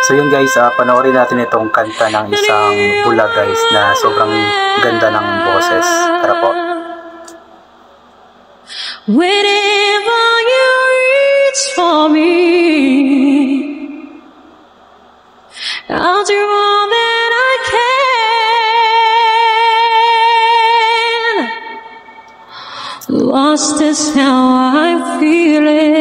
So yun guys, panoorin natin itong kanta ng isang bulag guys na sobrang ganda ng boses. Tara po. Whenever you reach for me, I'll do all that I can. Lost is how I'm feeling,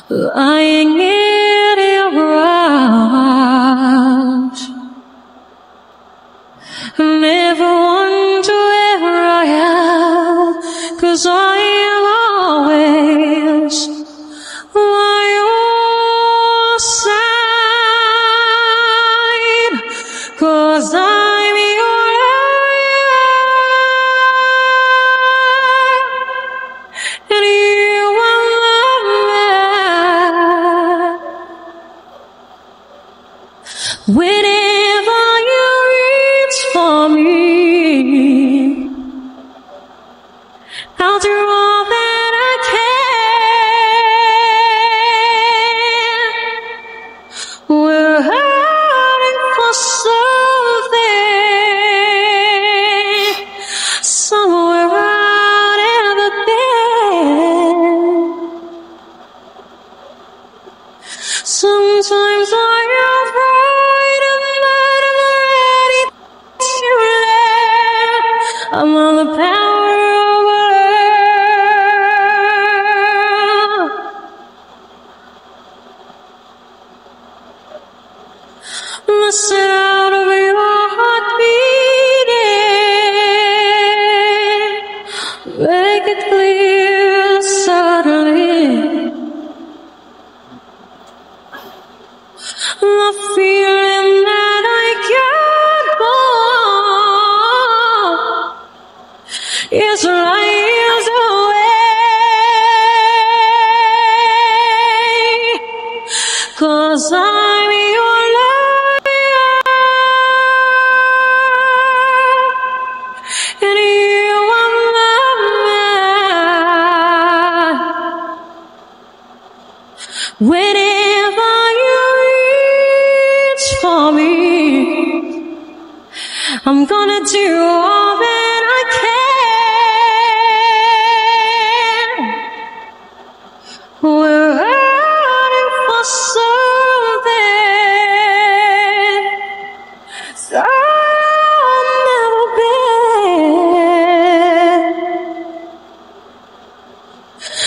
lying in your arms. Never wonder where I am, 'cause I am always by your side, 'cause I'm your life, and you are mine. Whenever you reach for me, I'll do all that I can. We're hurting for something somewhere out in the dead. Sometimes I am afraid of that I'm ready to let. I'm on the power of love. Listen out of your heart beating, make it clear suddenly. The feeling that I can't go on is lies away, 'cause I'm your life, and you are mine. Whenever you reach for me, I'm gonna do all that I can. We're hurting for something I've never been.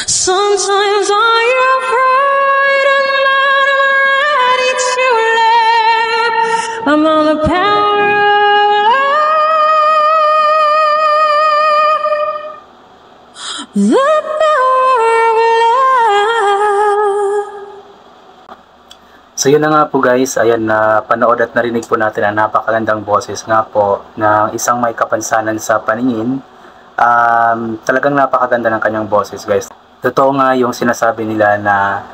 Sometimes I am afraid I'm not ready to let. I'm on the power of love. The power of love. So yun na nga po guys, ayan na panood at narinig po natin ang napakagandang boses nga po ng isang may kapansanan sa paningin. Talagang napakaganda ng kanyang boses guys. Totoo nga yung sinasabi nila na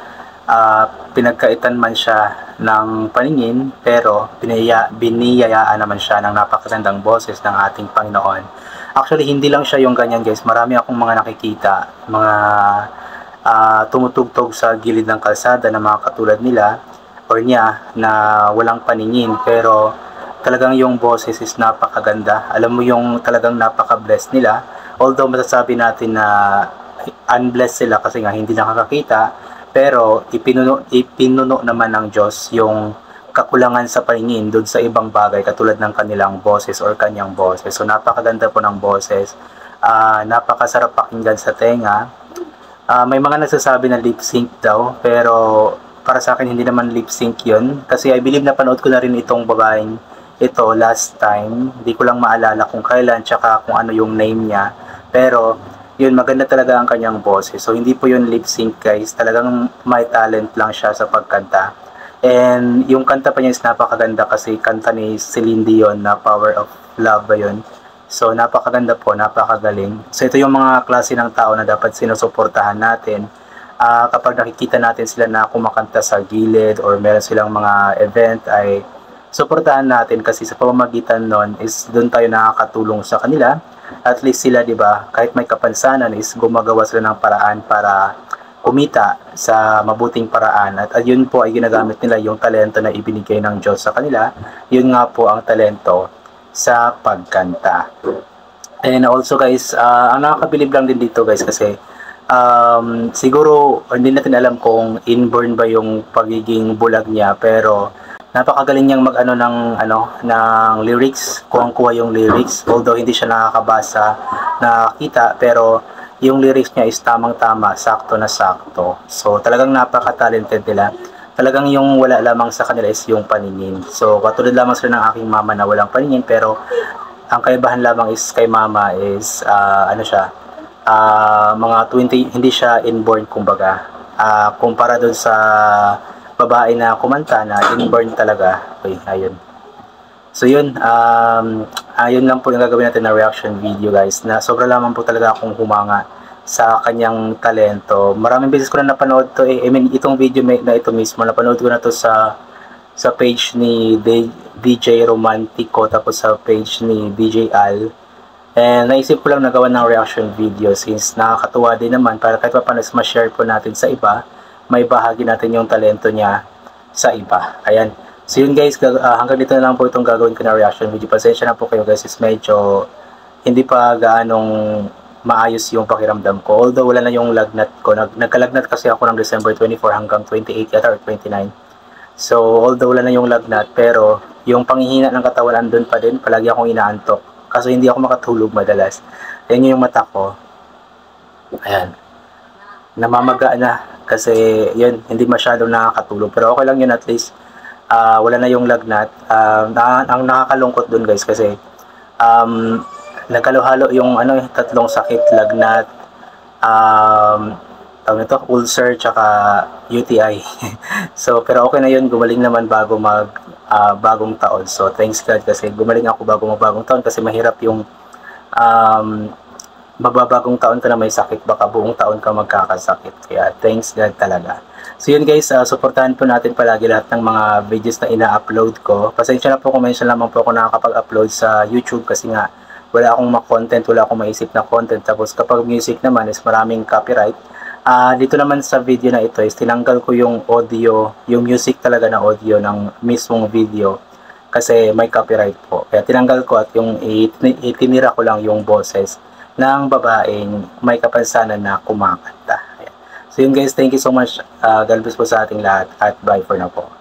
pinagkaitan man siya ng paningin, pero biniyayaan naman siya ng napakagandang boses ng ating Panginoon. Actually, hindi lang siya yung ganyan guys. Marami akong mga nakikita, mga tumutugtog sa gilid ng kalsada na mga katulad nila or niya na walang paningin, pero talagang yung boses is napakaganda. Alam mo yung talagang napaka-blessed nila. Although masasabi natin na unblessed sila kasi nga hindi nakakakita, pero ipinuno naman ng Diyos yung kakulangan sa paningin doon sa ibang bagay katulad ng kanilang boses or kanyang boses. So napakaganda po ng boses, napakasarap pakinggan sa tenga. May mga nagsasabi na lip sync daw, pero para sa akin hindi naman lip sync yun, kasi I believe na panood ko na rin itong babaeng ito last time. Hindi ko lang maalala kung kailan tsaka kung ano yung name niya, pero yun, maganda talaga ang kanyang boses. So hindi po yun lip sync guys, talagang may talent lang siya sa pagkanta. And yung kanta pa niya is napakaganda kasi kanta ni Celine Dion na Power of Love ba yun. So napakaganda po, napakagaling. So ito yung mga klase ng tao na dapat sinusuportahan natin. Kapag nakikita natin sila na kumakanta sa gilid or meron silang mga event, ay suportahan natin kasi sa pamamagitan nun is doon tayo nakakatulong sa kanila. At least sila, di ba, kahit may kapansanan is gumagawa sila ng paraan para kumita sa mabuting paraan, at yun po ay ginagamit nila yung talento na ibinigay ng Diyos sa kanila. Yun nga po ang talento sa pagkanta. And also guys, ang nakakabilib lang din dito guys, kasi siguro hindi natin alam kung inborn ba yung pagiging bulag niya, pero napakagaling niyang ng lyrics, kuha yung lyrics, although hindi siya nakakabasa, nakakita, pero yung lyrics niya is tamang-tama, sakto na sakto. So talagang napaka-talented nila. Talagang yung wala lamang sa kanila is yung paningin. So katulad lamang sila ng aking mama na walang paningin, pero ang kaibahan lamang is kay mama is mga 20, hindi siya inborn kumbaga. Kumpara dun sa babae na kumanta na inborn talaga. Okay, ayun. So yun, ayun lang po yung gagawin natin na reaction video guys, na sobra lamang po talaga akong humanga sa kanyang talento. Maraming beses ko na napanood to itong video na ito mismo, napanood ko na to sa page ni DJ Romantico, tapos sa page ni DJ Al. And naisip ko lang nagawa ng reaction video since nakakatuwa din naman, para kahit pa paano ma-share po natin sa iba, may bahagi natin yung talento niya sa iba. Ayan. So yun guys, hanggang dito na lang po itong gagawin ko na reaction video. Pasensya na po kayo guys, is medyo hindi pa gaanong maayos yung pakiramdam ko. Although wala na yung lagnat ko. Nagkalagnat kasi ako ng December 24 hanggang 28 yata or 29. So although wala na yung lagnat, pero yung panghihina ng katawan andun pa din. Palagi akong inaantok. Kaso hindi ako makatulog madalas. Yan yung mata ko. Ayan. Namamaga na. Kasi yun, hindi masyadong nakakatulog. Pero okay lang yun, at least wala na yung lagnat. Ang nakakalungkot dun guys, kasi nagkalo-halo yung tatlong sakit, lagnat, tawag nito, ulcer, tsaka UTI. So pero okay na yun, gumaling naman bago bagong taon. So thanks God, kasi gumaling ako bago bagong taon, kasi mahirap yung magbabagong taon ka na may sakit, baka buong taon ka magkakasakit. Kaya thanks God talaga. So yun guys, supportahan po natin palagi lahat ng mga videos na ina-upload ko. Pasensya na po kung mention lamang po ako nakakapag-upload sa YouTube, kasi nga wala akong content, wala akong maisip na content. Tapos kapag music naman is maraming copyright. Dito naman sa video na ito is tinanggal ko yung audio, yung music talaga na audio ng mismong video, kasi may copyright po. Kaya tinanggal ko, at yung itinira ko lang yung boses ng babaeng may kapansanan na kumakanta. So yun guys, thank you so much. God bless po sa ating lahat, at bye for now po.